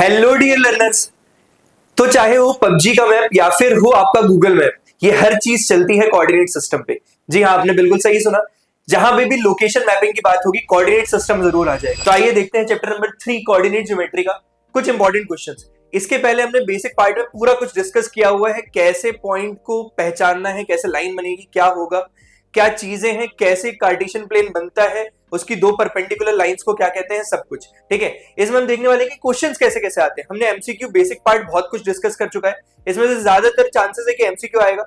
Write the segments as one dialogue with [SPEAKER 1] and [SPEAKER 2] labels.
[SPEAKER 1] Hello dear learners. तो चाहे वो पबजी का मैप या फिर हो आपका गूगल मैप, ये हर चीज चलती है कोऑर्डिनेट सिस्टम पे। जी हाँ, आपने बिल्कुल सही सुना। जहां पे भी लोकेशन मैपिंग की बात होगी कोऑर्डिनेट सिस्टम जरूर आ जाएगा। तो आइए देखते हैं चैप्टर नंबर 3 कोऑर्डिनेट ज्योमेट्री का कुछ इंपॉर्टेंट क्वेश्चंस। इसके पहले हमने बेसिक पार्ट में पूरा कुछ डिस्कस किया हुआ है, कैसे पॉइंट को पहचानना है, कैसे लाइन बनेगी, क्या होगा, क्या चीजें हैं, कैसे कार्टेशियन प्लेन बनता है, उसकी दो परपेंडिकुलर लाइंस को क्या कहते हैं, सब कुछ ठीक है। इसमें हम देखने वाले हैं कि क्वेश्चंस कैसे कैसे आते हैं। हमने एमसीक्यू बेसिक पार्ट बहुत कुछ डिस्कस कर चुका है, इसमें से ज्यादातर चांसेस है कि एमसीक्यू आएगा।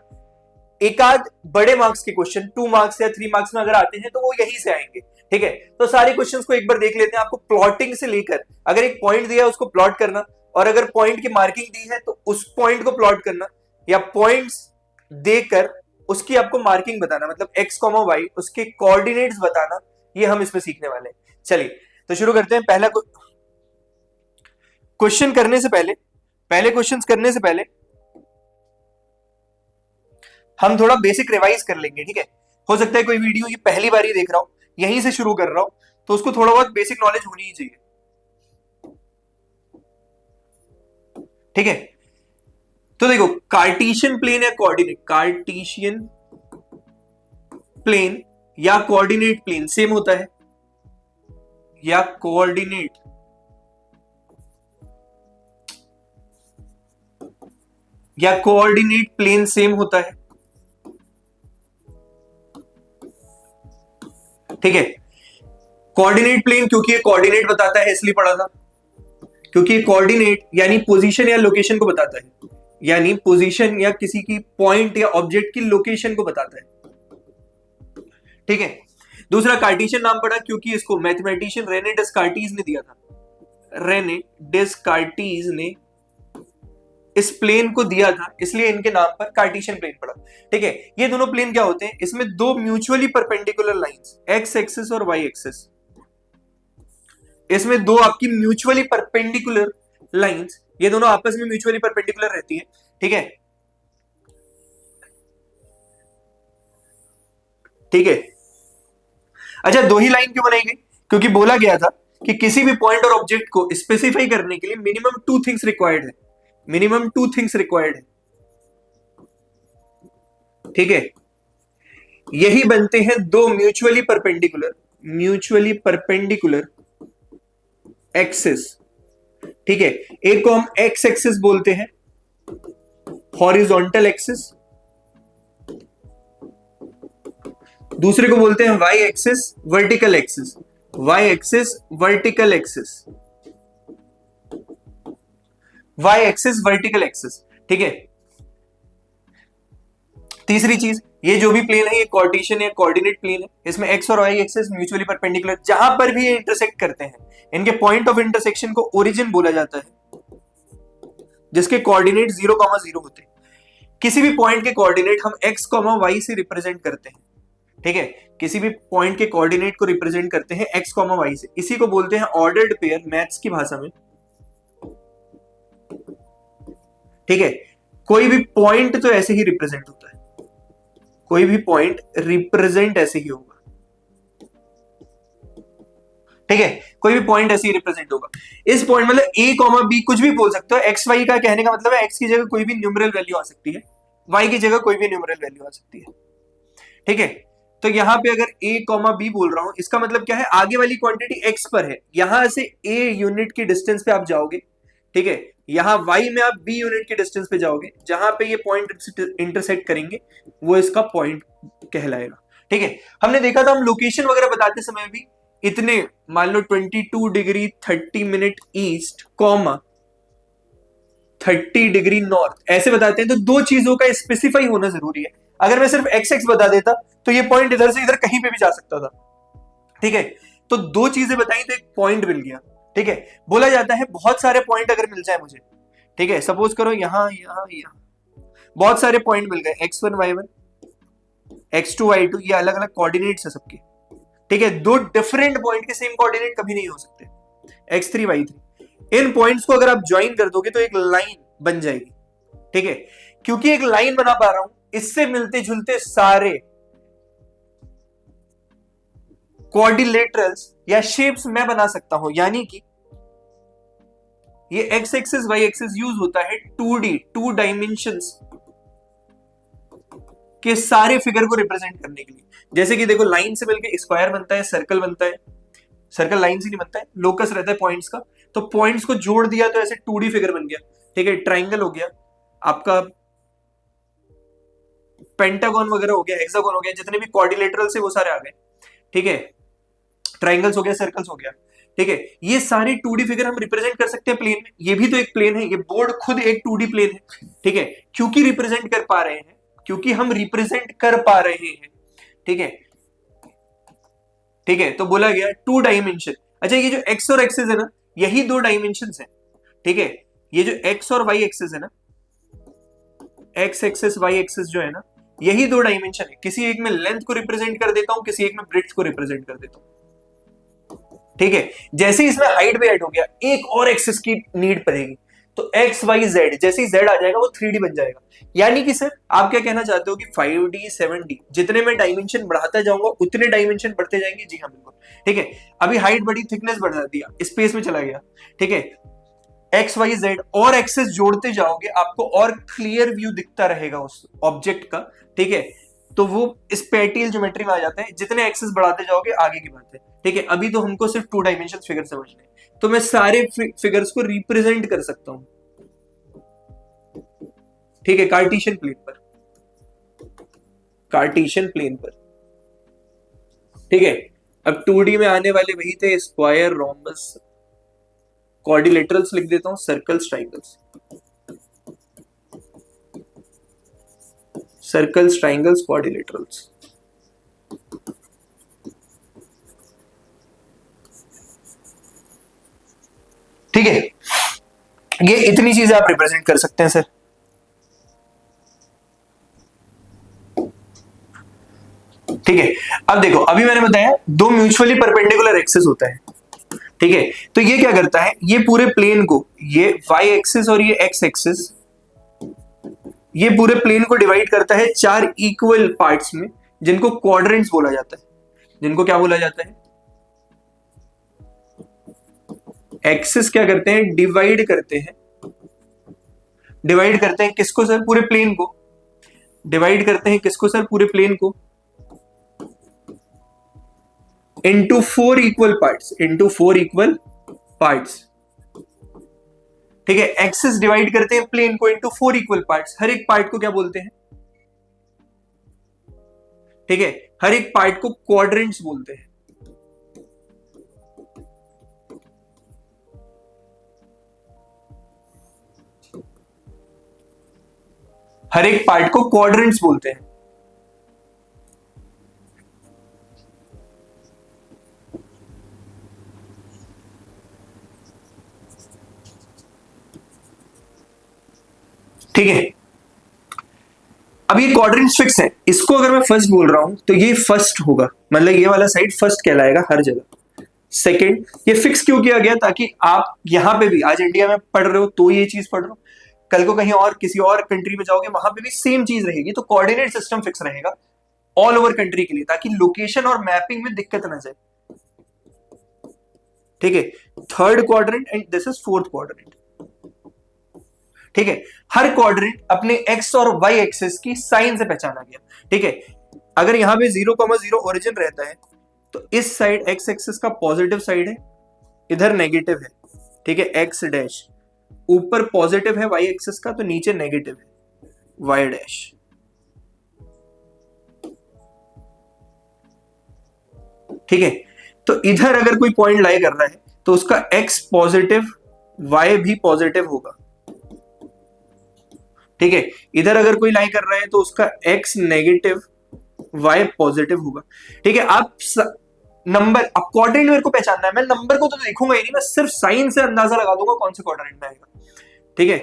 [SPEAKER 1] एक आध बड़े मार्क्स के क्वेश्चन 2 मार्क्स या 3 मार्क्स में अगर आते हैं तो वो यहीं से आएंगे, ठीक है। तो सारे क्वेश्चंस को एक बार देख लेते हैं। आपको प्लॉटिंग से लेकर, अगर एक पॉइंट दिया है उसको प्लॉट करना, और अगर पॉइंट की मार्किंग दी है तो उस पॉइंट को प्लॉट करना, या पॉइंट्स देकर उसकी आपको मार्किंग बताना, मतलब एक्स कॉमा वाई उसके कोऑर्डिनेट्स बताना, ये हम इसमें सीखने वाले हैं। चलिए तो शुरू करते हैं। पहला क्वेश्चन करने से पहले, पहले क्वेश्चंस करने से पहले हम थोड़ा बेसिक रिवाइज कर लेंगे, ठीक है। हो सकता है कोई वीडियो ये पहली बार ही देख रहा हो, यहीं से शुरू कर रहा हो, तो उसको थोड़ा बहुत बेसिक नॉलेज होनी ही चाहिए, ठीक है। तो देखो, कार्टेशियन प्लेन या कोऑर्डिनेट, कार्टेशियन प्लेन या कोऑर्डिनेट प्लेन सेम होता है, या कोऑर्डिनेट प्लेन सेम होता है, ठीक है। कोऑर्डिनेट प्लेन क्योंकि ये कोऑर्डिनेट बताता है इसलिए पढ़ा था, क्योंकि कोऑर्डिनेट यानी पोजीशन या लोकेशन को बताता है, यानी पोजीशन या किसी की पॉइंट या ऑब्जेक्ट की लोकेशन को बताता है, ठीक है। दूसरा कार्टेशियन नाम पड़ा क्योंकि इसको मैथमेटिशियन रेने डेस्कार्टीज ने दिया था। रेने डेस्कार्टीज ने इस प्लेन को दिया था, इसलिए इनके नाम पर कार्टेशियन प्लेन पड़ा, ठीक है। ये दोनों प्लेन क्या होते हैं, इसमें दो mutually perpendicular lines, x axis और वाई एक्सिस, इसमें दो आपकी म्यूचुअली परपेंडिकुलर लाइंस, ये दोनों आपस में म्यूचुअली परपेंडिकुलर रहती है, ठीक है, ठीक है। अच्छा, दो ही लाइन क्यों बनाई गई, क्योंकि बोला गया था कि किसी भी पॉइंट और ऑब्जेक्ट को स्पेसिफाई करने के लिए मिनिमम 2 थिंग्स रिक्वायर्ड है, मिनिमम 2 थिंग्स रिक्वायर्ड है, ठीक है। यही बनते हैं दो म्यूचुअली परपेंडिकुलर एक्सिस, ठीक है। एक को हम एक्स एक्सिस बोलते हैं, हॉरिजॉन्टल एक्सिस, दूसरे को बोलते हैं Y axis vertical axis, Y axis vertical axis, Y axis vertical axis, ठीक है। तीसरी चीज, ये जो भी प्लेन है ये कार्टेशियन या कोऑर्डिनेट प्लेन है, इसमें एक्स और वाई एक्सिस म्यूचुअली परपेंडिकुलर, जहां पर भी ये इंटरसेक्ट करते हैं इनके पॉइंट ऑफ इंटरसेक्शन को ओरिजिन बोला जाता है, जिसके कोऑर्डिनेट 0,0 होते हैं। किसी भी पॉइंट के कोऑर्डिनेट हम एक्स कॉमा वाई से रिप्रेजेंट करते हैं, ठीक है। किसी भी पॉइंट के कोऑर्डिनेट को रिप्रेजेंट करते हैं एक्स कॉमा वाई से, इसी को बोलते हैं ऑर्डर्ड पेयर मैथ्स की भाषा में, ठीक है। कोई भी पॉइंट तो ऐसे ही रिप्रेजेंट होता है, कोई भी पॉइंट रिप्रेजेंट ऐसे ही होगा, ठीक है। कोई भी पॉइंट ऐसे ही रिप्रेजेंट होगा। इस पॉइंट मतलब ए कॉमा बी कुछ भी बोल सकते हो, एक्स वाई का कहने का मतलब है एक्स की जगह कोई भी न्यूमेरल वैल्यू आ सकती है, वाई की जगह कोई भी न्यूमेरल वैल्यू आ सकती है, ठीक है। तो यहां पे अगर a कॉमा बी बोल रहा हूं, इसका मतलब क्या है, आगे वाली क्वांटिटी x पर है, यहां से a यूनिट की डिस्टेंस पे आप जाओगे, ठीक है। यहां y में आप b यूनिट की डिस्टेंस पे जाओगे, जहां पे ये पॉइंट इंटरसेक्ट करेंगे वो इसका पॉइंट कहलाएगा, ठीक है। हमने देखा था हम लोकेशन वगैरह बताते समय भी इतने, मान लो 22 degree 30 minute east comma 30 degree north ऐसे बताते हैं, तो दो चीजों का स्पेसिफाई होना जरूरी है। अगर मैं सिर्फ एक्स एक्स बता देता तो ये पॉइंट इधर से इधर कहीं पे भी जा सकता था, ठीक है। तो दो चीजें बताई तो एक पॉइंट मिल गया, ठीक है। बोला जाता है बहुत सारे पॉइंट अगर मिल जाए मुझे, ठीक है, सपोज करो यहां यहां यहां बहुत सारे पॉइंट मिल गए, x1 y1 x2 y2, ये अलग अलग कोऑर्डिनेट्स है सबके, ठीक है। दो डिफरेंट पॉइंट के सेम कोऑर्डिनेट कभी नहीं हो सकते, x3 y3। इन पॉइंट्स को अगर आप ज्वाइन कर दोगे तो एक लाइन बन जाएगी, ठीक है। क्योंकि एक लाइन बना पा रहा हूं, इससे मिलते जुलते सारे क्वाड्रिलेटरल्स या शेप्स मैं बना सकता हूं, यानी कि ये X axis Y axis use होता है 2D, 2 डायमेंशंस के सारे फिगर को रिप्रेजेंट करने के लिए। जैसे कि देखो, लाइन से मिलकर स्क्वायर बनता है, सर्कल बनता है, सर्कल लाइन से नहीं बनता है, लोकस रहता है पॉइंट्स का, तो पॉइंट्स को जोड़ दिया तो ऐसे 2D फिगर बन गया। ठीक है, ट्राइंगल हो गया आपका, पेंटागन वगैरह हो गया, हेक्सागन हो गया, जितने भी क्वाड्रिलेटरल से वो सारे आ गए। ठीक है, ट्राइंगल्स हो गया, सर्कल्स हो गया। ठीक है, ये सारे 2D फिगर हम रिप्रेजेंट कर सकते हैं प्लेन में। ये भी तो एक प्लेन है, ये बोर्ड खुद एक 2D प्लेन है। ठीक है, क्योंकि रिप्रेजेंट कर पा रहे हैं, क्योंकि हम रिप्रेजेंट कर पा रहे हैं। ठीक है, ठीक है, तो बोला गया 2 डायमेंशन। अच्छा, ये जो एक्स और एक्सिस है ना, यही 2 डायमेंशन है। ठीक है, ये जो एक्स और वाई एक्सिस है ना, एक्स एक्सिस वाई एक्सिस जो है ना, यही 2 डायमेंशन है। किसी एक में लेंथ को रिप्रेजेंट कर देता हूं, किसी एक में ब्रेड्थ को रिप्रेजेंट कर देता हूं। ठीक है, जैसे ही इसमें हाइट भी ऐड हो गया, एक और एक्सिस की नीड पड़ेगी, तो एक्स वाई जेड, जैसे ही जेड आ जाएगा वो 3D बन जाएगा। यानी कि सर आप क्या कहना चाहते हो कि 5D 7D जितने में डायमेंशन बढ़ाता जाऊंगा उतने डायमेंशन बढ़ते जाएंगे? जी हाँ, बिल्कुल। ठीक है, अभी हाइट बढ़ी, थिकनेस बढ़ा दिया, स्पेस में चला गया। ठीक है, एक्स वाई जेड और एक्सेस जोड़ते जाओगे, आपको और क्लियर व्यू दिखता रहेगा उस ऑब्जेक्ट का। ठीक है, तो वो स्पेटियल ज्योमेट्री में आ जाता है। जितने एक्सेस बढ़ाते जाओगे आगे की बात है। ठीक है, अभी तो हमको सिर्फ 2 डायमेंशन फिगर समझने हैं, तो मैं सारे फिगर्स को रिप्रेजेंट कर सकता हूं। ठीक है, कार्टेशियन प्लेन पर, कार्टेशियन प्लेन पर। ठीक है, अब 2D में आने वाले वही थे, स्क्वायर, रोम्बस, क्वाड्रिलेटरल्स लिख देता हूं, circles, triangles, circles, triangles, quadrilaterals. ठीक है, ये इतनी चीजें आप रिप्रेजेंट कर सकते हैं सर। ठीक है, अब देखो, अभी मैंने बताया 2 म्यूचुअली परपेंडिकुलर एक्सिस होता है। ठीक है, तो ये क्या करता है, ये पूरे प्लेन को, ये वाई एक्सिस और ये एक्स एक्सिस, ये पूरे प्लेन को डिवाइड करता है 4 इक्वल पार्ट्स में, जिनको क्वाड्रेंट्स बोला जाता है। जिनको क्या बोला जाता है? एक्सिस क्या करते हैं, डिवाइड करते हैं। डिवाइड करते हैं किसको सर? पूरे प्लेन को। डिवाइड करते हैं किसको सर? पूरे प्लेन को into 4 equal parts, into 4 equal parts. ठीक है, एक्सिस डिवाइड करते हैं प्लेन को इनटू 4 इक्वल पार्ट्स। हर एक पार्ट को क्या बोलते हैं? ठीक है, हर एक पार्ट को क्वाड्रेंट्स बोलते हैं। हर एक पार्ट को क्वाड्रेंट्स बोलते हैं। ठीक है, अब ये क्वाड्रेंट्स फिक्स है, इसको अगर मैं फर्स्ट बोल रहा हूं तो ये फर्स्ट होगा, मतलब ये वाला साइड फर्स्ट कहलाएगा हर जगह। सेकंड, ये फिक्स क्यों किया गया? ताकि आप यहां पे भी, आज इंडिया में पढ़ रहे हो तो ये चीज पढ़ रहे हो, कल को कहीं और किसी और कंट्री में जाओगे वहां पे भी सेम चीज रहेगी, तो कोऑर्डिनेट सिस्टम फिक्स रहेगा ऑल ओवर कंट्री के लिए, ताकि लोकेशन और मैपिंग में दिक्कत ना जाए। ठीक है, third quadrant and this is fourth quadrant. ठीक है, हर क्वाड्रेंट अपने एक्स और वाई एक्सिस की साइन से पहचाना गया। ठीक है, अगर यहां पे 0,0 ओरिजिन रहता है तो इस साइड एक्स एक्सिस का पॉजिटिव साइड है, इधर नेगेटिव है। ठीक है, एक्स डैश ऊपर पॉजिटिव है वाई एक्सिस का, तो नीचे नेगेटिव है वाई डैश। ठीक है, तो इधर अगर कोई पॉइंट लाई कर रहा है तो उसका एक्स पॉजिटिव, वाई भी पॉजिटिव होगा। ठीक है, इधर अगर कोई लाई कर रहा है तो उसका एक्स नेगेटिव, वाई पॉजिटिव होगा। ठीक है, आप नंबर, अब क्वाड्रेंट मेरे को पहचानना है, मैं नंबर को तो देखूंगा ही नहीं, मैं सिर्फ साइन से अंदाजा लगा दूंगा कौन से क्वाड्रेंट में आएगा। ठीक है,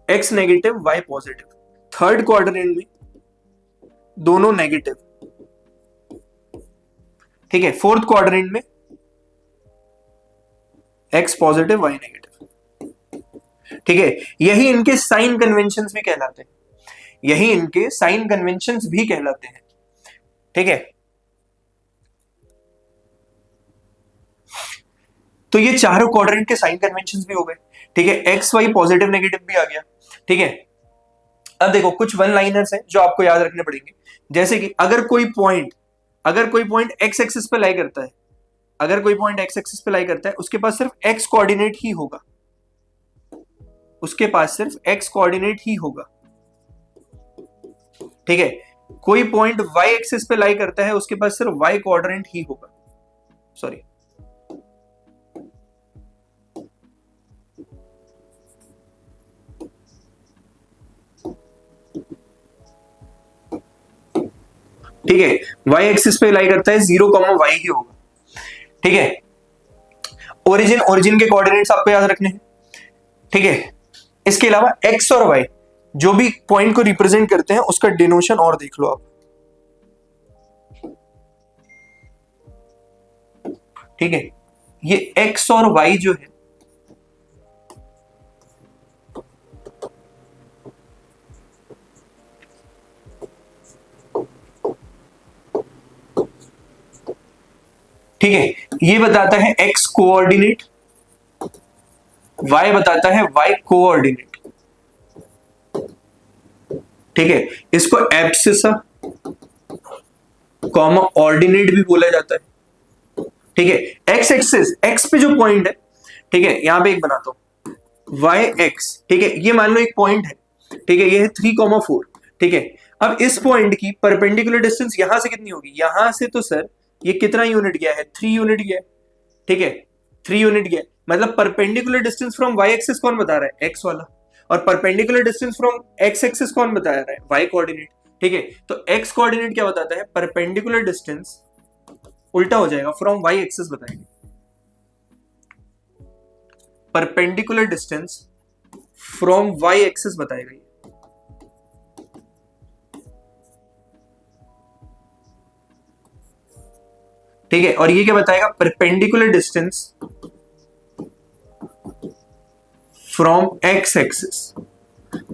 [SPEAKER 1] X negative, Y positive. Third quadrant में दोनों नेगेटिव। ठीक है, फोर्थ क्वाड्रेंट में एक्स पॉजिटिव, वाई नेगेटिव। ठीक है, यही इनके साइन कन्वेंशंस भी कहलाते हैं, यही इनके साइन कन्वेंशंस भी कहलाते हैं। ठीक है, तो ये चारों कोऑर्डिनेट के साइन कन्वेंशन भी हो गए, ठीक है। एक्स वाई पॉजिटिव नेगेटिव भी आ गया, ठीक है। अब देखो कुछ वन लाइनर्स हैं जो आपको याद रखने पड़ेंगे, जैसे कि अगर कोई पॉइंट एक्स एक्सिस पे लाई करता है, अगर कोई पॉइंट एक्स एक्सिस पे लाई करता है, उसके पास सिर्फ एक्स कोऑर्डिनेट ही होगा, उसके पास सिर्फ एक्स कोऑर्डिनेट ही होगा, ठीक है। कोई पॉइंट वाई एक्सिस पे लाई करता है, उसके पास सिर्फ वाई कोऑर्डिनेट ही होगा, सॉरी, ठीक है। वाई एक्सिस पे लाई करता है 0,y ही होगा, ठीक है। ओरिजिन के कोऑर्डिनेट्स आपको याद रखने हैं, ठीक है। इसके अलावा एक्स और वाई जो भी पॉइंट को रिप्रेजेंट करते हैं उसका डिनोशन और देख लो आप, ठीक है। ये एक्स और वाई जो है ठीक है, ये बताता है एक्स कोऑर्डिनेट, वाई बताता है वाई कोऑर्डिनेट, ठीक है। इसको एब्सिसा कॉमा ऑर्डिनेट भी बोला जाता है, ठीक है। एक्स एक्सिस, एक्स पे जो पॉइंट है, ठीक है, यहां पे एक बनाता हूं वाई एक्स, ठीक है। ये मान लो एक पॉइंट है, ठीक है, ये है 3,4, ठीक है। अब इस पॉइंट की परपेंडिकुलर डिस्टेंस यहां से कितनी होगी, यहां से तो सर ये कितना यूनिट गया है, 3 यूनिट गया है, ठीक है, 3 यूनिट गया है। मतलब perpendicular distance from Y axis कौन बता रहा है, एक्स वाला, और perpendicular distance from X axis कौन बता रहा है, वाई कोऑर्डिनेट, ठीक है। तो एक्स कोऑर्डिनेट क्या बताता है, परपेंडिकुलर डिस्टेंस उल्टा हो जाएगा, फ्रॉम वाई एक्सिस बताएंगे, perpendicular distance from Y axis बताएगा ये, ठीक है। और ये क्या बताएगा, perpendicular distance from X axis,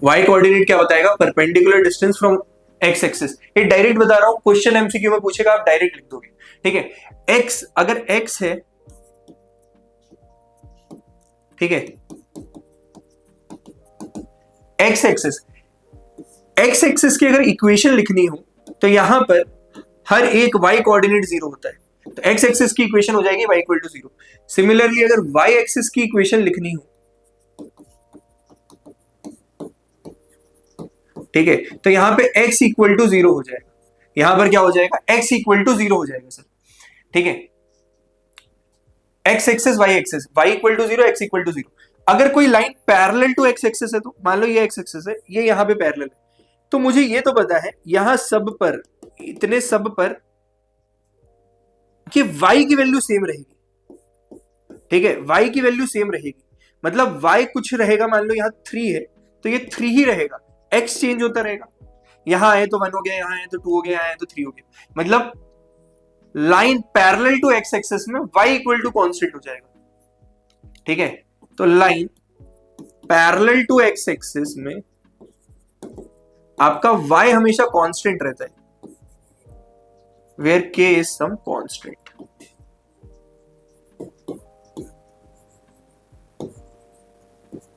[SPEAKER 1] Y coordinate क्या बताएगा, perpendicular distance from X axis. ये डायरेक्ट बता रहा हूं, क्वेश्चन एमसीक्यू में पूछेगा, आप डायरेक्ट लिख दोगे, ठीक है। एक्स, अगर एक्स है, ठीक है, एक्स एक्सिस, एक्स एक्सिस की अगर इक्वेशन लिखनी हो तो यहां पर हर एक वाई कोऑर्डिनेट 0 होता है, तो एक्स एक्सिस की इक्वेशन हो जाएगी y इक्वल टू 0। सिमिलरली अगर y एक्सिस की इक्वेशन लिखनी हो, ठीक है, तो यहां पे x इक्वल टू 0 हो जाएगा, यहां पर क्या हो जाएगा, x इक्वल टू 0 हो जाएगा सर, ठीक है। x axis y axis, y equal to 0, x equal to 0। अगर कोई line parallel to x axis है, तो मान लो ये x एक्सिस है, ये यहां पे पैरेलल है, तो मुझे ये तो पता है यहां सब पर, इतने सब पर कि y की वैल्यू सेम रहेगी, ठीक है, y की वैल्यू सेम रहेगी। मतलब y कुछ रहेगा, मान लो यहाँ 3 है तो ये 3 ही रहेगा, x चेंज होता रहेगा, यहां आए तो 1 हो गया, यहां आए तो 2 हो गया, यहां आए तो 3 हो गया। मतलब line parallel to x axis में y इक्वल टू कांस्टेंट हो जाएगा, ठीक है। तो line parallel to x axis में आपका y हमेशा कांस्टेंट रहता है, where k is some constant,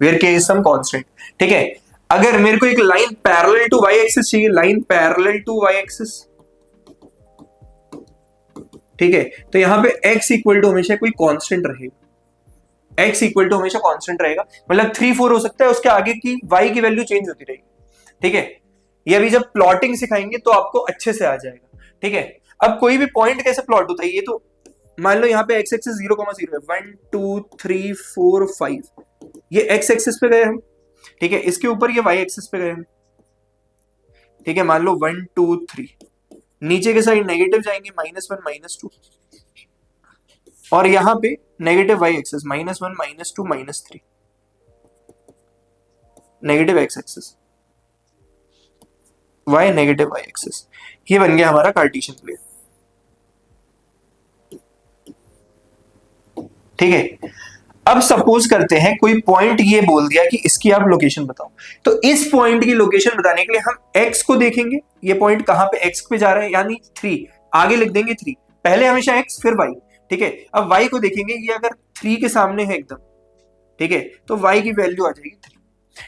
[SPEAKER 1] where k is some constant, ठीक है। अगर मेरे को एक line parallel to y axis चाहिए, line parallel to y axis, ठीक है, तो यहां पे x इक्वल टू हमेशा कोई कांस्टेंट रहेगा, x इक्वल टू हमेशा कांस्टेंट रहेगा। मतलब 3 4 हो सकता है, उसके आगे की y की वैल्यू चेंज होती रहेगी, ठीक है। ये अभी जब प्लॉटिंग सिखाएंगे तो आपको अच्छे से आ जाएगा, ठीक है। अब कोई भी पॉइंट कैसे प्लॉट होता है, ये तो मान लो यहाँ पे x एक्सिस 0,0 है, 1 2 3 4 5, ये x एक्सिस पे गए हम, ठीक है। इसके ऊपर ये y एक्सिस पे गए हम, ठीक है। मान लो 1 2 3, नीचे के साइड नेगेटिव जाएंगे, -1 -2, और यहां पे negative y axis, -1 -2 -3, negative x axis, y negative y axis, ये बन गया हमारा कार्टेशियन प्लेन, ठीक है। अब सपोज करते हैं कोई पॉइंट ये बोल दिया कि इसकी आप लोकेशन बताओ, तो इस पॉइंट की लोकेशन बताने के लिए हम x को देखेंगे, ये पॉइंट कहां पे x पे जा रहा है, यानी 3, आगे लिख देंगे 3, पहले हमेशा x फिर y, ठीक है। अब y को देखेंगे, ये अगर 3 के सामने है एकदम, ठीक है, तो y की वैल्यू आ जाएगी 3,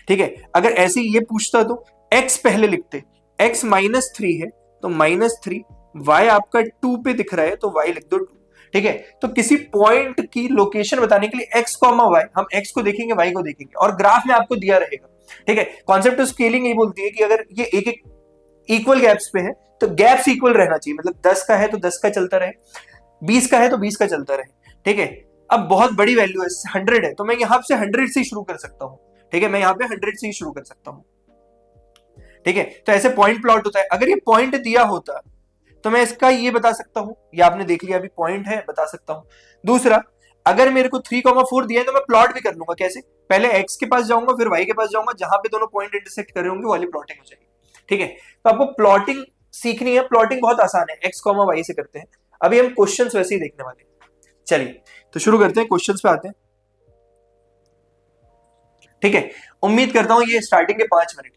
[SPEAKER 1] ठीक है। अगर ऐसे ही ये पूछता तो x पहले लिखते, x -3 है तो -3, y आपका 2 पे दिख रहा है तो y लिख दो 2, ठीक है। तो किसी पॉइंट की लोकेशन बताने के लिए x, y, हम x को देखेंगे, y को देखेंगे, और ग्राफ में आपको दिया रहेगा, ठीक है। कॉन्सेप्ट ऑफ स्केलिंग यही बोलती है कि अगर ये एक एक इक्वल गैप्स पे है तो गैप्स इक्वल रहना चाहिए, मतलब 10 का है तो 10 का चलता रहे, 20 का है तो 20 का चलता रहे, ठीक है। अब बहुत बड़ी वैल्यू है, 100 है, तो मैं यहां से 100 से शुरू कर सकता हूं, ठीक है, मैं यहां पे 100 से ही शुरू कर सकता हूं, ठीक है। तो ऐसे पॉइंट प्लॉट होता है। अगर ये पॉइंट दिया होता तो मैं इसका ये बता सकता हूं, ये आपने देख लिया अभी पॉइंट है, बता सकता हूं। दूसरा, अगर मेरे को 3,4 दिया है तो मैं प्लॉट भी कर लूंगा। कैसे? पहले x के पास जाऊंगा, फिर y के पास जाऊंगा, जहां पे दोनों पॉइंट इंटरसेक्ट कर रहे होंगे वाली प्लॉटिंग हो जाएगी, ठीक है। तो आपको प्लॉटिंग सीखनी है, प्लॉटिंग बहुत आसान है, x, y से करते हैं। अभी हम क्वेश्चंस वैसे ही देखने वाले हैं। चलिए तो शुरू करते हैं, क्वेश्चंस पे आते हैं, ठीक है। उम्मीद करता हूं ये स्टार्टिंग के 5 मिनट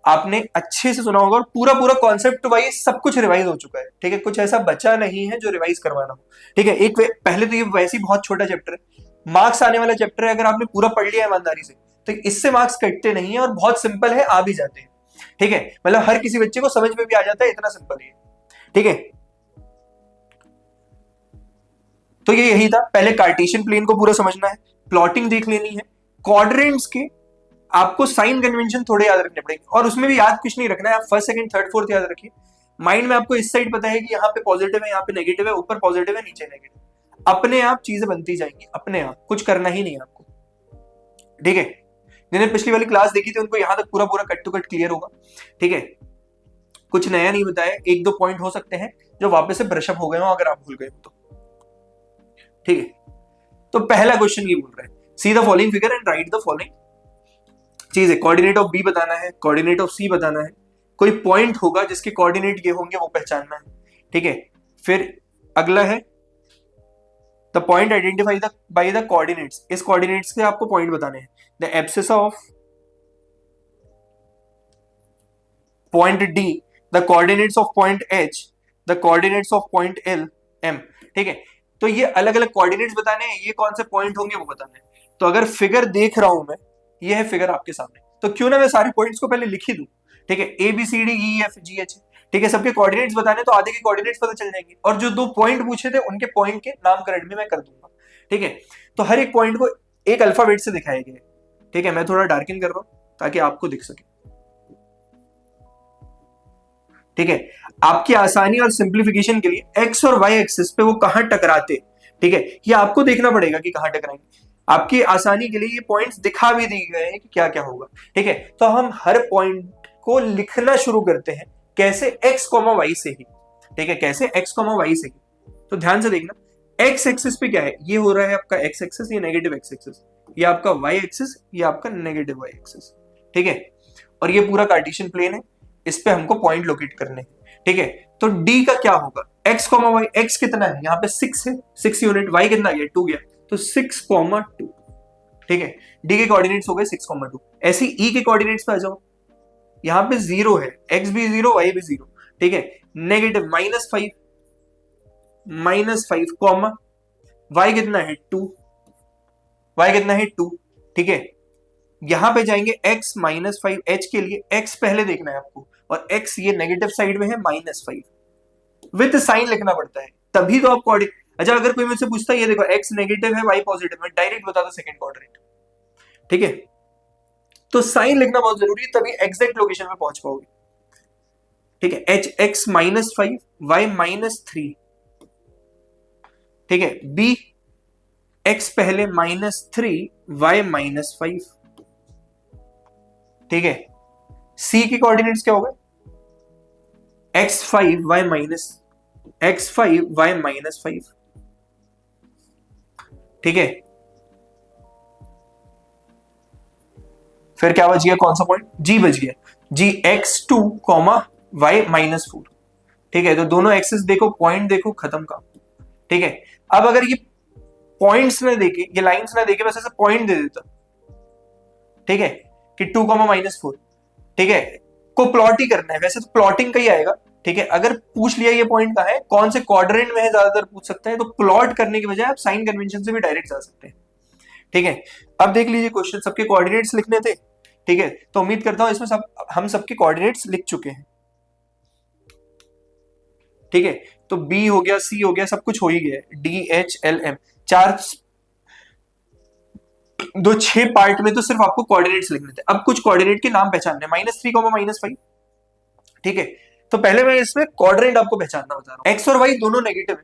[SPEAKER 1] आपने अच्छे से सुना होगा और पूरा पूरा कॉन्सेप्ट वाइज सब कुछ रिवाइज हो चुका है, ठीक है। कुछ ऐसा बचा नहीं है जो रिवाइज करवाना हो, ठीक है। एक पहले तो ये वैसे ही बहुत छोटा चैप्टर है, मार्क्स आने वाला चैप्टर है। अगर आपने पूरा पढ़ लिया ईमानदारी से तो इससे मार्क्स कटते नहीं है और बहुत सिंपल है, आ भी जाते हैं, ठीक है। मतलब हर किसी बच्चे को समझ में भी आ जाता है, इतना सिंपल है, ठीक है। तो ये यही था, पहले कार्टेशियन प्लेन को पूरा समझना है, प्लॉटिंग देख लेनी है, क्वाड्रेंट्स के आपको साइन कन्वेंशन थोड़े याद रखने पड़ेंगे, और उसमें भी याद कुछ नहीं रखना है, आप फर्स्ट, सेकंड, थर्ड, फोर्थ याद रखिए। माइंड में आपको इस साइड पता है कि यहाँ पे पॉजिटिव है, यहाँ पे नेगेटिव है, ऊपर पॉजिटिव है, नीचे नेगेटिव, अपने आप चीजें बनती जाएंगी, अपने आप, कुछ करना ही नहीं है आपको, ठीक है। जिन्हें पिछली वाली क्लास देखी थी उनको यहां तक पूरा पूरा कट टू कट क्लियर होगा, ठीक है। कुछ नया नहीं बताया, एक दो पॉइंट हो सकते हैं जो वापस से ब्रशअप हो गए हो अगर आप भूल गए हो तो, ठीक है। तो पहला क्वेश्चन ये बोल रहा है, see the following figure and right the following चीज है। कोऑर्डिनेट ऑफ बी बताना है, कोऑर्डिनेट ऑफ सी बताना है, कोई पॉइंट होगा जिसके कोऑर्डिनेट ये होंगे वो पहचानना है, ठीक है। फिर अगला है the point identified by the coordinates, इस कोऑर्डिनेट्स के आपको पॉइंट बताने हैं। The abscissa of point D, the coordinates of point H, the coordinates of point L, M, ठीक है। तो ये अलग अलग कोऑर्डिनेट्स बताने हैं, ये कौन से पॉइंट होंगे वो बताने हैं। तो अगर फिगर देख रहा हूं मैं, ये है फिगर आपके सामने, तो क्यों ना मैं सारे पॉइंट्स को पहले लिख ही दूं, ठीक है। A B C D E F G H, ठीक है, सबके कोऑर्डिनेट्स बताने तो आधे के कोऑर्डिनेट्स पता चल जाएंगे, और जो 2 पॉइंट पूछे थे उनके पॉइंट के नामकरण भी मैं कर दूंगा, ठीक है। तो हर एक पॉइंट को एक अल्फाबेट से दिखाया गया है, ठीक है। मैं थोड़ा डार्किंग कर रहा हूं ताकि आपको दिख सके, ठीक है। आपकी आसानी और सिंप्लीफिकेशन के लिए एक्स और वाई एक्सिस पे वो कहां टकराते, ठीक है, ये आपको देखना पड़ेगा कि कहां टकराएंगे। आपकी आसानी के लिए ये पॉइंट्स दिखा भी दिए गए हैं कि क्या क्या होगा, ठीक है। तो हम हर पॉइंट को लिखना शुरू करते हैं, कैसे? एक्स कॉमा वाई से ही, ठीक है, कैसे? एक्स कॉमा वाई से ही। तो ध्यान से देखना, एक्स एक्सिस पे क्या है, ये हो रहा है आपका एक्स एक्सिस, ये नेगेटिव एक्स एक्सिस, ये आपका वाई एक्सिस, ये आपका नेगेटिव वाई एक्सिस, ठीक है। और ये पूरा कार्टेशियन प्लेन है, इस पे हमको पॉइंट लोकेट करने हैं, ठीक है। तो डी का क्या होगा, एक्स कॉमा वाई, एक्स कितना है यहाँ पे 6 है, 6 यूनिट, वाई कितना गया 2 गया, तो 6,2, ठीक है। डी के कोऑर्डिनेट्स हो गए 6,2। ऐसे ई के कोऑर्डिनेट्स पे आ जाओ, यहाँ पे 0 है, एक्स भी 0, वाई भी 0, ठीक है। नेगेटिव -5 कॉमा, वाई कितना है 2, वाई कितना है 2, ठीक है। यहां पे जाएंगे x -5, h के लिए x पहले देखना है आपको, और x ये नेगेटिव साइड में है, -5 विद साइन लिखना पड़ता है, तभी तो आप कोऑर्डिनेट। अच्छा, अगर कोई मुझसे पूछता है ये देखो x नेगेटिव है, y पॉजिटिव है, डायरेक्ट बता दो सेकंड क्वाड्रेंट, ठीक है। तो साइन लिखना बहुत जरूरी है, तभी एग्जैक्ट लोकेशन पे पहुंच पाओगे, ठीक है। h x -5, y -3, ठीक है। b x पहले -3, y -5, ठीक है। सी के कोऑर्डिनेट्स क्या हो गए, x5 y -5, ठीक है। फिर क्या बच गया, कौन सा पॉइंट, जी बच गया, जी x2, y -4, ठीक है। तो दोनों एक्सिस देखो, पॉइंट देखो, खत्म काम, ठीक है। अब अगर ये पॉइंट्स ना देके, ये लाइंस ना देके, बस ऐसे पॉइंट दे देता, ठीक है, कि 2, -4, ठीक है, को प्लॉट ही करना है, वैसे तो प्लॉटिंग का ही आएगा, ठीक है, अगर पूछ लिया ये पॉइंट कहाँ है, कौन से क्वाड्रेंट में है, ज्यादातर पूछ सकता है, तो प्लॉट करने के बजाय आप साइन कन्वेंशन से भी डायरेक्ट जा सकते हैं। ठीक है, अब देख लीजिए क्वेश्चन, सबके कोऑर्डिनेट्स लिखने थे। ठीक है, तो उम्मीद करता हूं इसमें सब हम सबके कोऑर्डिनेट्स लिख चुके हैं। ठीक है, तो बी हो गया, सी हो गया, सब कुछ हो ही गया है। डी एच एल एम, चार दो 6 पार्ट में तो सिर्फ आपको कोऑर्डिनेट्स लिखने थे। अब कुछ कोऑर्डिनेट के नाम पहचानने, -3, -5। ठीक है, तो पहले मैं इसमें कोऑर्डिनेट आपको पहचानना बता रहा हूं। एक्स और वाई दोनों नेगेटिव है।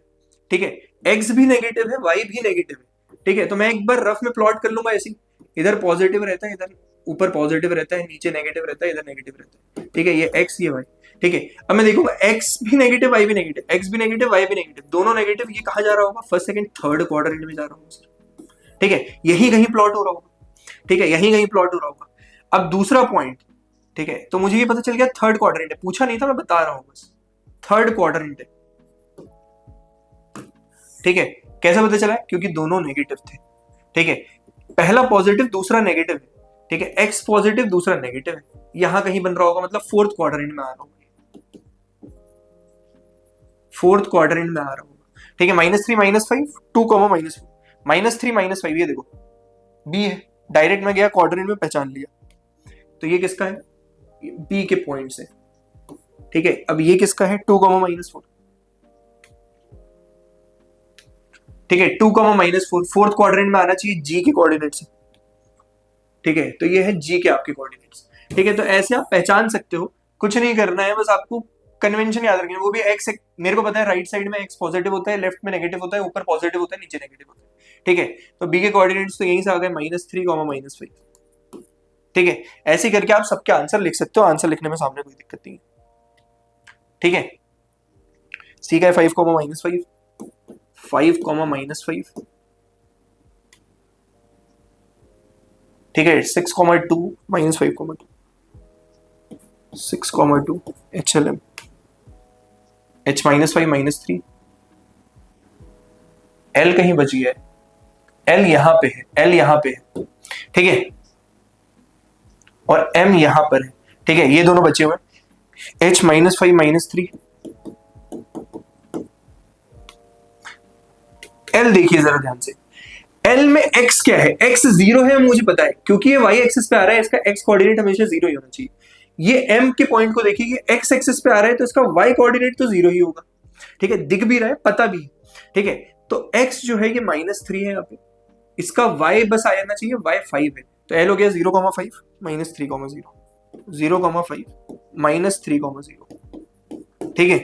[SPEAKER 1] ठीक है, एक्स भी नेगेटिव है, वाई भी नेगेटिव है। ठीक है, तो मैं एक बार रफ में प्लॉट कर लूंगा ऐसे, इधर पॉजिटिव रहता है, इधर ऊपर पॉजिटिव रहता है, नीचे नेगेटिव रहता है, इधर नेगेटिव रहता है। ठीक है, ये एक्स ये वाई। ठीक है, अब मैं देखूंगा एक्स भी नेगेटिव वाई भी नेगेटिव, एक्स भी नेगेटिव वाई भी नेगेटिव, दोनों नेगेटिव, ये कहां जा रहा होगा, फर्स्ट सेकंड थर्ड क्वाड्रेंट में जा रहा होगा। ठीक है, यही कहीं प्लॉट हो रहा होगा। ठीक है, यही कहीं प्लॉट हो रहा होगा। अब दूसरा पॉइंट, ठीक है, तो मुझे ये पता चल गया थर्ड क्वाड्रेंट है, पूछा नहीं था, मैं बता रहा हूं बस, थर्ड क्वाड्रेंट है। ठीक है, कैसे पता चला, क्योंकि दोनों नेगेटिव थे। ठीक है, पहला पॉजिटिव दूसरा नेगेटिव है। ठीक है, एक्स पॉजिटिव दूसरा नेगेटिव है, यहां कहीं बन रहा होगा, मतलब फोर्थ क्वाड्रेंट में आ रहा होगा, फोर्थ क्वाड्रेंट में आ रहा होगा। ठीक है, -3 -5 2, -4, -3 -5, ये देखो बी है, डायरेक्ट में गया क्वाड्रेंट में, पहचान लिया। तो ये किसका है, बी के पॉइंट से। ठीक है, अब ये किसका है, 2, -4। ठीक है, 2, -4 फोर्थ क्वाड्रेंट में आना चाहिए जी के कोऑर्डिनेट से। ठीक है, तो ये है जी के आपके कोऑर्डिनेट्स। ठीक है, तो ऐसे आप पहचान सकते हो, कुछ नहीं करना है, बस आपको कन्वेंशन याद रखना है। वो भी एक्स, मेरे को पता है राइट साइड में एक्स पॉजिटिव होता है, लेफ्ट में नेगेटिव होता है, ऊपर पॉजिटिव होता है, नीचे नेगेटिव होता है। ठीक है, तो बी के कोऑर्डिनेट्स तो यहीं से आ गए, -3, -5। ठीक है, ऐसे करके आप सबके आंसर लिख सकते हो, आंसर लिखने में सामने कोई दिक्कत नहीं है। ठीक है, सी का है 5, -5, 5, -5। ठीक है, 6, -2, -5, 2, 6, 2 HLM, H -5 -3, L कहीं बच गया है, L यहां पे है, L यहां पे है। ठीक है, और M यहां पर है। ठीक है, ये दोनों बचे हुए, H -5 -3, L देखिए जरा ध्यान से, L में x क्या है, x 0 है, मुझे पता है, क्योंकि ये y एक्सिस पे आ रहा है, इसका x कोऑर्डिनेट हमेशा 0 ही होना चाहिए। ये m के पॉइंट को देखिए, x एक्सिस पे आ रहा है, तो इसका y कोऑर्डिनेट तो 0 ही होगा। ठीक है, दिख भी रहा है, पता भी। ठीक है, तो x जो है ये -3 है यहाँ पे, इसका y बस आ जाना चाहिए, y 5 है, तो L हो गया 0,5 -3, 0, 0,5 -3,0। ठीक है,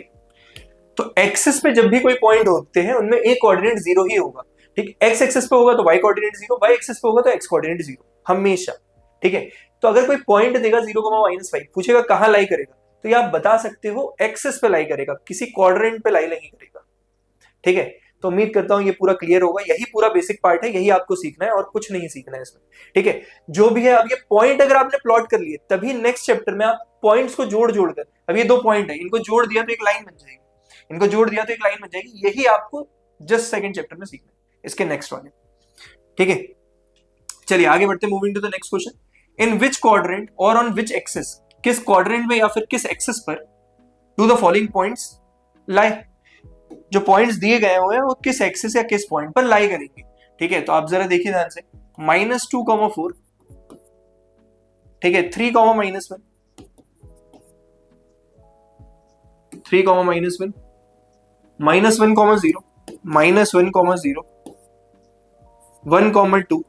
[SPEAKER 1] तो एक्सिस पे जब भी कोई पॉइंट होते हैं, उनमें एक कोऑर्डिनेट 0 ही होगा। ठीक, एक्स एक्सिस पे होगा तो वाई कोऑर्डिनेट 0, वाई एक्सिस पे होगा तो एक्स कोऑर्डिनेट 0 हमेशा। ठीक है, तो अगर कोई पॉइंट देगा 0,-5, पूछेगा कहां लाई करेगा, तो ये आप बता सकते हो एक्सिस पे लाई करेगा, किसी क्वाड्रेंट पे लाई नहीं करेगा। ठीक है, तो उम्मीद करता हूं ये पूरा क्लियर होगा। यही पूरा बेसिक पार्ट है, यही आपको सीखना है और कुछ नहीं सीखना है इसमें। ठीक है, जो भी है, अब ये पॉइंट अगर आपने प्लॉट कर लिए, तभी नेक्स्ट चैप्टर में आप पॉइंट्स को जोड़ जोड़कर, अब ये 2 पॉइंट है, इनको जोड़ दिया तो एक लाइन बन जाएगी, इनको जोड़ दिया तो एक लाइन बन जाएगी। यही आपको जस्ट सेकंड चैप्टर में सीखना है, इसके नेक्स्ट वाले। ठीक है, चलिए आगे बढ़ते, moving to the next question. In which quadrant और ऑन विच एक्सिस, किस क्वाड्रेंट में या फिर किस एक्सिस पर do the following points lie, जो पॉइंट्स दिए गए हुए हैं वो किस एक्सिस या किस पॉइंट पर लाई करेंगे। ठीक है, तो आप जरा देखिए ध्यान से, -2, 4, ठीक है, 3, -1, 3, -1, -1, -0, -1, 0, 1, 2,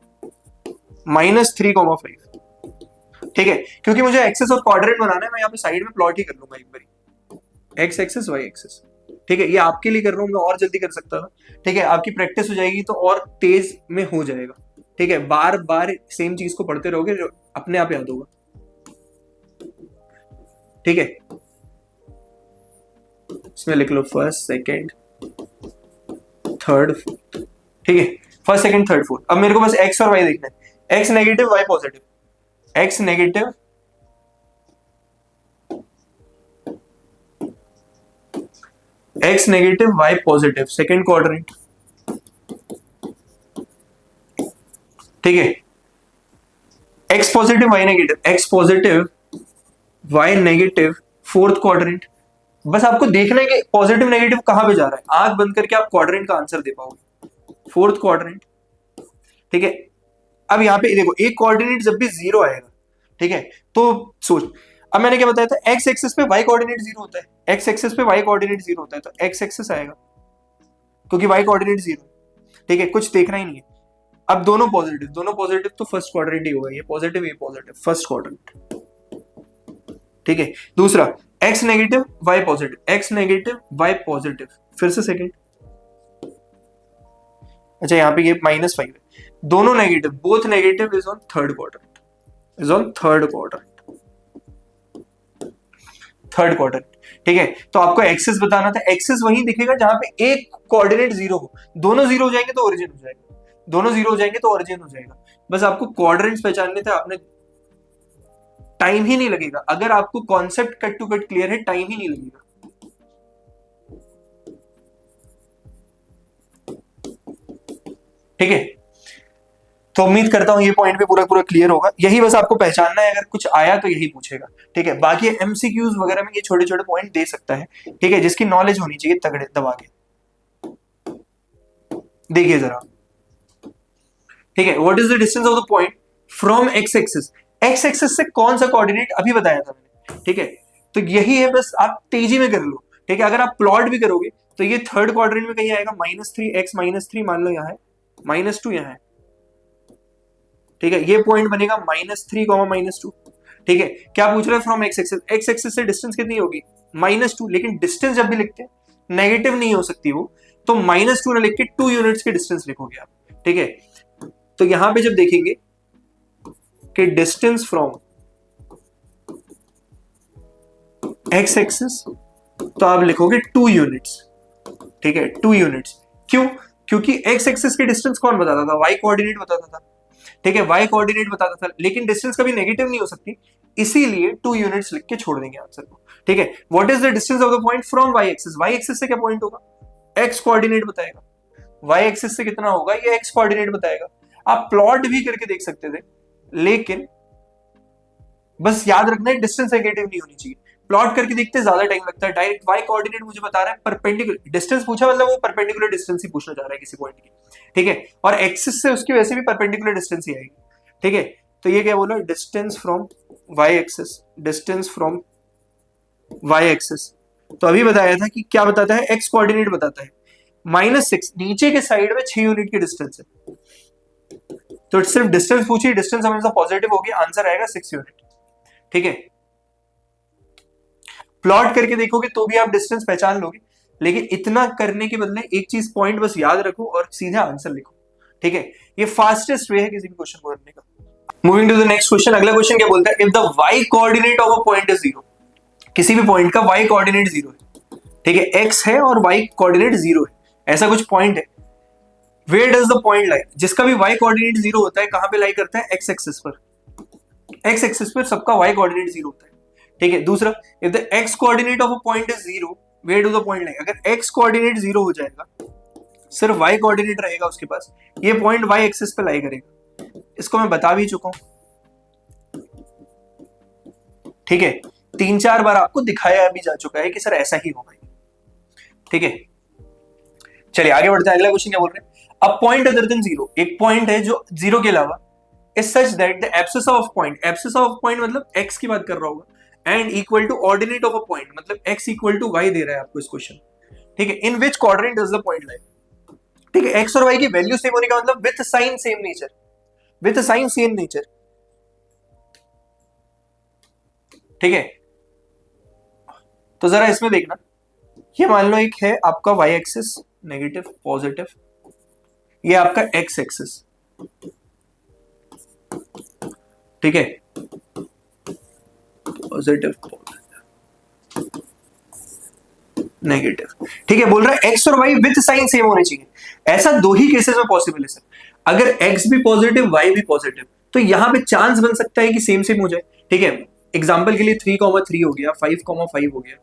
[SPEAKER 1] -3, 5। ठीक है, क्योंकि मुझे एक्सेस और क्वाड्रेंट बनाना है, मैं यहाँ पे साइड में प्लॉट ही कर लूंगा एक बार, एक्स एक्सेस वाई एक्सेस। ठीक है, ये आपके लिए कर रहा हूं, मैं और जल्दी कर सकता था। ठीक है, आपकी प्रैक्टिस हो जाएगी तो और तेज में हो जाएगा। ठीक है, बार बार सेम चीज को पढ़ते रहोगे, जो अपने आप याद होगा। ठीक है, इसमें लिख लो फर्स्ट सेकेंड थर्ड फोर्थ। ठीक है, फर्स्ट सेकेंड थर्ड फोर्थ। अब मेरे को बस एक्स और वाई देखना है, X negative Y positive, X negative X negative Y positive, second quadrant. ठीक है, X positive Y negative, X positive Y negative, fourth quadrant. बस आपको देखना है कि पॉजिटिव नेगेटिव कहां पे जा रहा है, आंख बंद करके आप क्वाड्रेंट का आंसर दे पाओगे, फोर्थ क्वाड्रेंट। ठीक है, अब यहाँ पे देखो एक कोऑर्डिनेट जब भी जीरो आएगा, ठीक है, तो सोच, अब मैंने क्या बताया था, एक्स एक्सिस पे वाई कोऑर्डिनेट जीरो होता है, एक्स एक्सिस पे वाई कोऑर्डिनेट जीरो होता है, तो एक्स एक्सिस आएगा क्योंकि वाई कोऑर्डिनेट जीरो। ठीक है, कुछ देखना ही नहीं है। अब दोनों पॉजिटिव तो फर्स्ट क्वाड्रेंट ही होगा, ये पॉजिटिव फर्स्ट क्वाड्रेंट। ठीक है, दूसरा X negative Y positive, X negative Y positive, फिर से सेकेंड। अच्छा यहाँ पे ये -5 है, दोनों negative, both negative is on third quadrant, ठीक है। तो आपको एक्सिस बताना था, एक्सिस वही दिखेगा जहां पे एक कोऑर्डिनेट जीरो हो, दोनों जीरो हो जाएंगे तो ओरिजिन हो जाएगा, बस आपको क्वाड्रेंट्स पहचानने थे, आपने टाइम ही नहीं लगेगा, अगर आपको concept cut to cut clear है टाइम ही नहीं लगेगा। ठीक है, तो उम्मीद करता हूं ये पॉइंट भी पूरा क्लियर होगा, यही बस आपको पहचानना है, अगर कुछ आया तो यही पूछेगा। ठीक है, बाकी एमसीक्यूज वगैरह में ये छोटे छोटे पॉइंट दे सकता है, ठीक है, जिसकी नॉलेज होनी चाहिए तगड़े दबा के। देखिए जरा, ठीक है, what is the distance of the point from X axis, x axis से कौन सा कोऑर्डिनेट अभी बताया था मैंने। ठीक है, तो यही है, बस आप तेजी में कर लो। ठीक है, अगर आप प्लॉट भी करोगे तो ये थर्ड क्वाड्रेंट में कहीं आएगा, -3 x -3 मान लो, यहाँ है -2 यहाँ है। ठीक है, ये पॉइंट बनेगा -3, -2। ठीक है, क्या पूछ रहा है, फ्रॉम एक्स एक्सिस से डिस्टेंस कितनी होगी, -2, लेकिन डिस्टेंस जब भी लिखते हैं नेगेटिव नहीं हो सकती वो, तो -2 ना लिख के 2 यूनिट्स की डिस्टेंस लिखोगे आप। ठीक है, तो यहां पे जब देखेंगे कि डिस्टेंस फ्रॉम एक्स एक्सिस, तो आप लिखोगे 2 यूनिट्स। ठीक है, 2 यूनिट्स, क्यों, क्योंकि एक्स एक्सिस की डिस्टेंस कौन बताता था, वाई कोऑर्डिनेट बताता था। ठीक है, वाई कोऑर्डिनेट बताता था, लेकिन डिस्टेंस कभी नेगेटिव नहीं हो सकती, इसीलिए 2 यूनिट्स लिख के छोड़ देंगे आंसर को। ठीक है, what is the distance of the point from Y axis, Y axis से क्या पॉइंट होगा, एक्स कोऑर्डिनेट बताएगा, वाई एक्सिस से कितना होगा, ये एक्स कोऑर्डिनेट बताएगा। आप प्लॉट भी करके देख सकते थे, लेकिन बस याद रखना है डिस्टेंस नेगेटिव नहीं होनी चाहिए, प्लॉट करके देखते ज्यादा टाइम लगता है। डायरेक्ट वाई कोऑर्डिनेट मुझे बता रहा है, परपेंडिकुलर डिस्टेंस पूछा, मतलब वो परपेंडिकुलर डिस्टेंस ही पूछना चाह रहा है किसी पॉइंट की। ठीक है, और एक्सिस से उसकी वैसे भी परपेंडिकुलर डिस्टेंस ही आएगी। ठीक है, तो ये क्या बोला, distance from Y axis, distance from Y axis, तो अभी बताया था कि क्या बताता है, एक्स कोऑर्डिनेट बताता है, -6, नीचे के साइड में 6 यूनिट की डिस्टेंस है, तो सिर्फ डिस्टेंस पूछी, डिस्टेंस हमेशा पॉजिटिव होगी, आंसर आएगा 6 यूनिट। ठीक है, प्लॉट करके देखोगे तो भी आप डिस्टेंस पहचान लोगे, लेकिन इतना करने के बदले एक चीज पॉइंट बस याद रखो और सीधा आंसर लिखो। ठीक है, ये फास्टेस्ट वे है किसी भी क्वेश्चन को करने का। Moving to the next question, अगला क्वेश्चन क्या बोलता है, if the Y coordinate of a point is 0, किसी भी पॉइंट का वाई कोऑर्डिनेट 0 है, ठीक है, एक्स है और वाई कोऑर्डिनेट 0 है, ऐसा कुछ पॉइंट है, where does the point lie, जिसका भी वाई कोऑर्डिनेट 0 होता है, कहां पे लाई करता है, एक्स एक्सिस पर, एक्स एक्सिस पर सबका वाई कोऑर्डिनेट 0 होता है। ठीक है, दूसरा, if the X coordinate of a point is 0, where do the point lie, अगर एक्स कोऑर्डिनेट 0 हो जाएगा, सिर्फ वाई कोऑर्डिनेट रहेगा उसके पास, ये पॉइंट वाई एक्सिस पे लाई करेगा, इसको मैं बता भी चुका हूं। ठीक है, 3-4 बार आपको दिखाया भी जा चुका है कि सर ऐसा ही होगा। ठीक है, चलिए आगे बढ़ते हैं, अगला क्वेश्चन क्या बोल रहे हैं, अ पॉइंट अदर देन 0, एक पॉइंट है जो 0 के अलावा, is such that the absence of point, absence of point मतलब x की बात कर रहा होगा, and equal to ordinate of a point, मतलब x इक्वल टू y दे रहा है आपको इस क्वेश्चन। ठीक है, in which quadrant does the point lie. ठीक है, x और y की वैल्यू सेम होने का मतलब with sign same nature, with sign same nature. ठीक है, तो जरा इसमें देखना, ये मान लो एक है आपका y एक्सिस नेगेटिव पॉजिटिव, ये आपका x एक्सिस, ठीक है, पॉजिटिव नेगेटिव। ठीक है, बोल रहा है एक्स और वाई विथ साइन सेम होने चाहिए, ऐसा 2 ही केसेस में पॉसिबल है सर, अगर एक्स भी पॉजिटिव वाई भी पॉजिटिव, तो यहां पे चांस बन सकता है कि सेम सेम हो जाए। ठीक है, एग्जांपल के लिए 3,3 हो गया, 5,5 हो गया।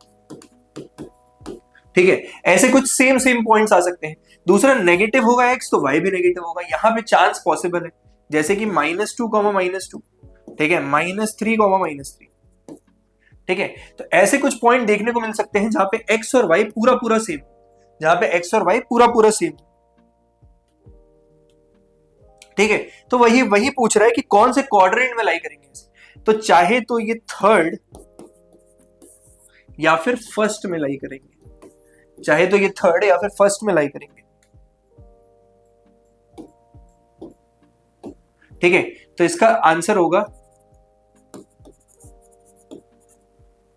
[SPEAKER 1] ठीक है, ऐसे कुछ सेम सेम पॉइंट्स आ सकते हैं। दूसरा, नेगेटिव होगा एक्स तो वाई भी नेगेटिव होगा, यहां पे चांस पॉसिबल है, जैसे कि -2, -2, ठीक है, -3, -3, ठीक है, तो ऐसे कुछ पॉइंट देखने को मिल सकते हैं जहां पे एक्स और वाई पूरा पूरा सेम, जहां पे एक्स और वाई पूरा पूरा सेम। ठीक है, तो वही वही पूछ रहा है कि कौन से क्वाड्रेंट में लाई करेंगे इसे। तो चाहे तो ये थर्ड या फिर फर्स्ट में लाई करेंगे, चाहे तो ये थर्ड या फिर फर्स्ट में लाई करेंगे। ठीक है, तो इसका आंसर होगा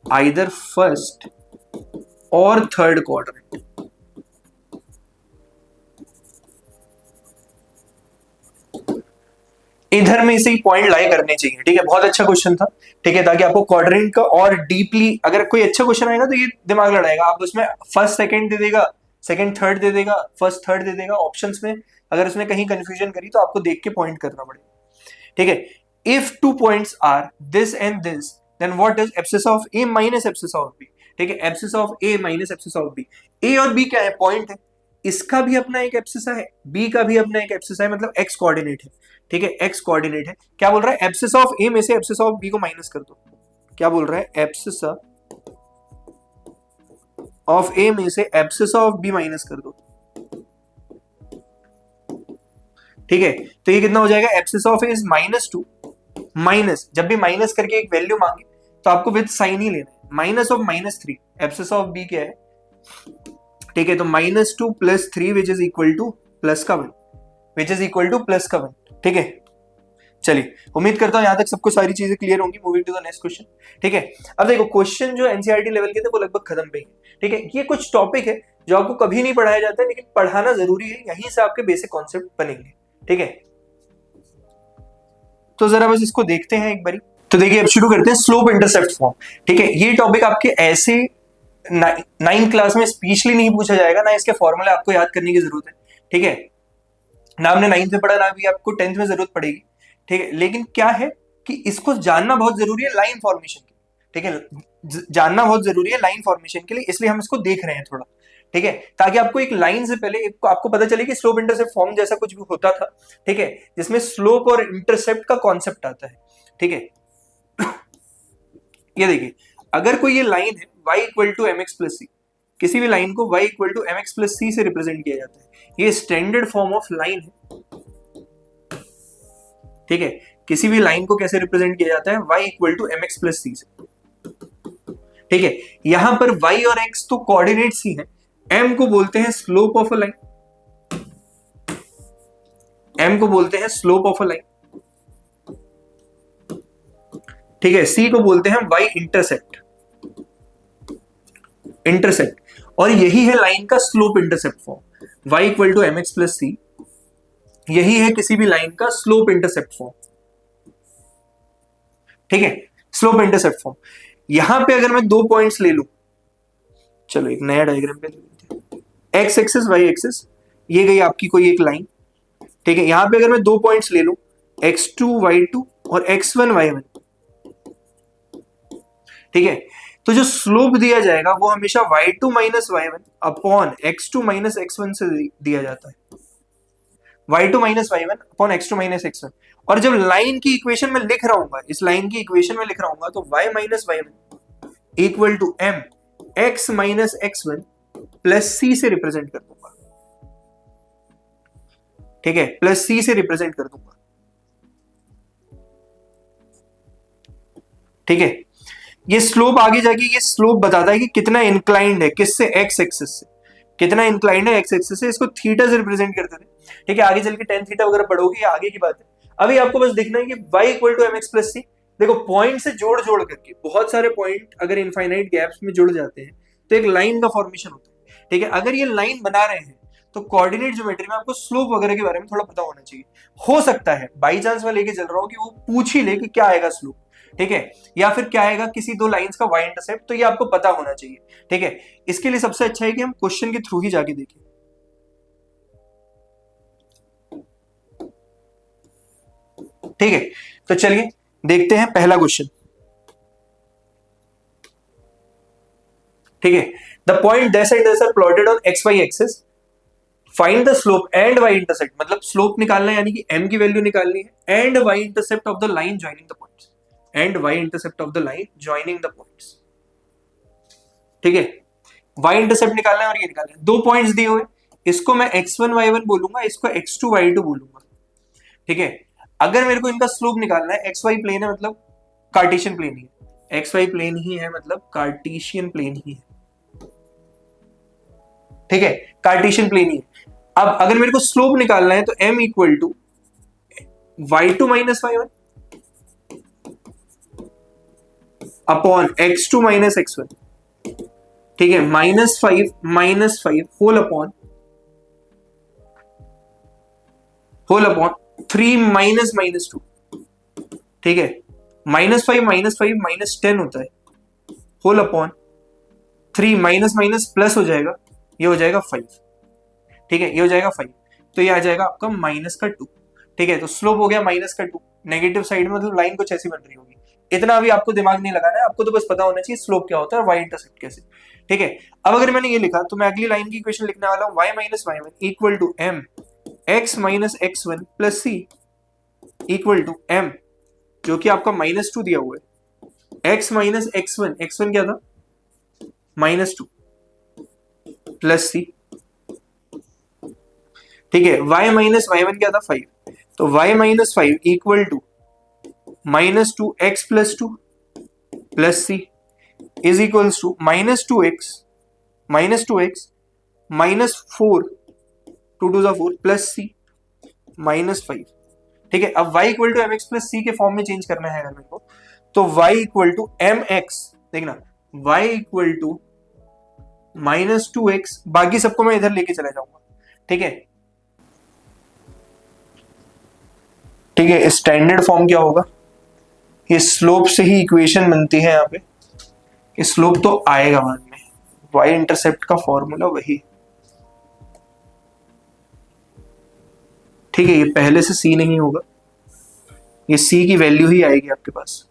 [SPEAKER 1] आइदर फर्स्ट और थर्ड क्वाड्रेंट। इधर में से ही पॉइंट लाई करने चाहिए। ठीक है, बहुत अच्छा क्वेश्चन था। ठीक है, ताकि आपको क्वाड्रेंट का और डीपली, अगर कोई अच्छा क्वेश्चन आएगा तो ये दिमाग लड़ाएगा। आप उसमें फर्स्ट सेकंड दे देगा, सेकंड थर्ड दे देगा, फर्स्ट थर्ड दे देगा ऑप्शंस में। अगर उसने कहीं कंफ्यूजन करी तो आपको देख के पॉइंट करना पड़ेगा। ठीक है, if 2 points are this and this, then what is abscissa of A minus abscissa of B. ठीक है, abscissa of A minus abscissa of B. A और बी क्या है? पॉइंट है, इसका भी अपना एक एब्सिसा है, बी का भी अपना एक एब्सिसा है, मतलब एक्स कोऑर्डिनेट है। ठीक है, एक्स कोऑर्डिनेट है। क्या बोल रहा है? एब्सिस ऑफ ए में से एब्सिस ऑफ बी को माइनस कर दो। क्या बोल रहा है? एब्सिसा ऑफ ए में से एब्सिस ऑफ बी माइनस कर दो। ठीक है, तो ये कितना हो जाएगा? Abscess of A is -2 minus, जब भी माइनस करके एक वैल्यू मांगे तो आपको विद साइन ही लेना है, minus of -3। Abscissa of B क्या है? ठीक है, तो -2 + 3 which is equal to plus का 1, which is equal to plus का 1। ठीक है, चलिए, उम्मीद करता हूं यहां तक सबको सारी चीजें क्लियर होंगी। Moving to the next question. ठीक है, अब देखो क्वेश्चन जो एनसीईआरटी लेवल के थे वो लगभग खत्म पे है। ठीक है, ये कुछ टॉपिक है जो आपको कभी नहीं पढ़ाया जाता है, लेकिन पढ़ाना जरूरी है, यहीं से आपके बेसिक कॉन्सेप्ट बनेंगे। ठीक है, तो जरा बस इसको देखते हैं एक बारी। तो देखिए, अब शुरू करते हैं स्लोप इंटरसेप्ट फॉर्म। ठीक है, ये टॉपिक आपके ऐसे 9th क्लास में स्पेशली नहीं पूछा जाएगा, ना इसके फॉर्मूले आपको याद करने की जरूरत है। ठीक है, ना हमने 9th में पढ़ा, ना भी आपको 10th में जरूरत पड़ेगी। ठीक है, लेकिन क्या है कि इसको जानना बहुत जरूरी है लाइन फॉर्मेशन के। ठीक है, जानना बहुत जरूरी है लाइन फॉर्मेशन के लिए, इसलिए हम इसको देख रहे हैं थोड़ा। ठीक है, ताकि आपको एक लाइन से पहले आपको पता चले कि स्लोप इंटरसेप्ट फॉर्म जैसा कुछ भी होता था। ठीक है, जिसमें स्लोप और इंटरसेप्ट का कॉन्सेप्ट आता है। ठीक है, ये देखिए, अगर कोई ये लाइन है y = mx + c, किसी भी लाइन को y = mx + c से रिप्रेजेंट किया जाता है। ये स्टैंडर्ड फॉर्म ऑफ लाइन है। ठीक है, किसी भी लाइन को कैसे रिप्रेजेंट किया जाता है? y = mx + c से। ठीक है, यहां पर y और x तो कोऑर्डिनेट्स ही हैं। m को बोलते हैं slope of a line, m को बोलते हैं स्लोप ऑफ अ लाइन। ठीक है, c को बोलते हैं y इंटरसेप्ट, और यही है लाइन का slope intercept form. y = mx + c, यही है किसी भी लाइन का स्लोप इंटरसेप्ट फॉर्म। ठीक है, स्लोप इंटरसेप्ट फॉर्म। यहां पे अगर मैं 2 पॉइंट्स ले लूं, चलो एक नया डायग्राम पे ले लेते हैं। एक्स एक्सिस, वाई एक्सिस, ये गई आपकी कोई एक लाइन। ठीक है, यहां पे अगर मैं 2 पॉइंट्स ले लूं, x2 y2 और x1 y1। ठीक है, तो जो स्लोप दिया जाएगा वो हमेशा y2 - y1 upon x2 - x1 से दिया जाता है। y2 - y1 upon x2 - x1। और जब लाइन की इक्वेशन में लिख रहा हूँ, इस लाइन की इक्वेशन में लिख रहा हूँ, तो y - y1 equal to m x - x1 plus c से रिप्रेजेंट कर दूंगा। ठीक है, प्लस c से रिप्रेजेंट कर दूंगा। ठीक है, ये स्लोप आगे जाके ये स्लोप बताता है कि कितना इंक्लाइंड है, किससे? एक्स एक्सिस से। कितना इंक्लाइंड है एक्स एक्सिस से, इसको थीटा से रिप्रेजेंट करते थे। ठीक है, आगे चल के tan थीटा वगैरह पढ़ोगे, आगे की बात है। अभी आपको बस देखना है कि y = mx + c। देखो, पॉइंट से जोड़ जोड़ करके, बहुत सारे पॉइंट अगर इनफाइनाइट गैप्स में जुड़ जाते हैं तो एक लाइन का फॉर्मेशन होता है। ठीक है, अगर ये लाइन बना रहे हैं तो कोऑर्डिनेट ज्योमेट्री में आपको स्लोप वगैरह के बारे में थोड़ा पता होना चाहिए। हो सकता है बाई चांस मैं लेके चल रहा हूं कि वो पूछ ही ले कि क्या आएगा स्लोप। ठीक है, या फिर क्या आएगा किसी 2 लाइंस का y इंटरसेप्ट, तो ये आपको पता होना चाहिए। ठीक है, इसके लिए सबसे अच्छा है कि हम क्वेश्चन के थ्रू ही जाके देखें। ठीक है, तो चलिए देखते हैं पहला क्वेश्चन। ठीक है, the point dash and dash are plotted on xy axis, find the slope and y intercept, मतलब स्लोप निकालना है, यानी कि m की वैल्यू निकालनी है, and y intercept of the line joining the points, and y intercept of the line joining the points. ठीक है, y इंटरसेप्ट निकालना है और ये निकालना है। 2 पॉइंट्स दिए हुए, इसको मैं x1 y1 बोलूंगा, इसको x2 y2 बोलूंगा। ठीक है, अगर मेरे को इनका स्लोप निकालना है, एक्स वाई प्लेन है मतलब कार्टेशियन प्लेन ही है, एक्स वाई प्लेन ही है मतलब कार्टेशियन प्लेन ही है। ठीक है, कार्टेशियन प्लेन ही है। अब अगर मेरे को स्लोप निकालना है तो m equal to y2 minus y1 upon x2 minus x1। ठीक है, -5 होल अपॉन 3 माइनस -2। ठीक है, -5 -10 होता है, whole upon 3 minus minus plus हो जाएगा, ये हो जाएगा 5। ठीक है, ये हो जाएगा 5, तो ये आ जाएगा आपका -2। ठीक है, तो स्लोप हो गया -2, नेगेटिव साइड में मतलब लाइन कुछ ऐसी बन रही होगी। इतना अभी आपको दिमाग नहीं लगाना है, आपको तो बस पता होना चाहिए स्लोप क्या होता है, वाई इंटरसेप्ट कैसे। ठीक है, अब अगर मैंने ये लिखा तो मैं अगली लाइन की इक्वेशन लिखने वाला हूं, y minus y1 equal to m x minus x1 plus c equal to m, जो कि आपका -2 दिया हुआ है, x माइनस x1 क्या था, -2 प्लस c। ठीक है, y माइनस y1 क्या था, 5, तो y minus 5 equal to -2x plus 2 plus c is equals to -2x -4 2 2 4 plus c -5। ठीक है, अब y equal to mx plus c के फॉर्म में चेंज करना है अगर मेरे को, तो y इक्वल टू mx, देखना y इक्वल टू -2x, बाकी सबको मैं इधर लेके चला जाऊंगा। ठीक है, ठीक है, स्टैंडर्ड फॉर्म क्या होगा, ये स्लोप से ही इक्वेशन बनती है यहाँ पे, ये स्लोप तो आएगा बाद में, y इंटरसेप्ट का फॉर्मूला वही। ठीक है, ये पहले से c नहीं होगा, ये c की वैल्यू ही आएगी आपके पास।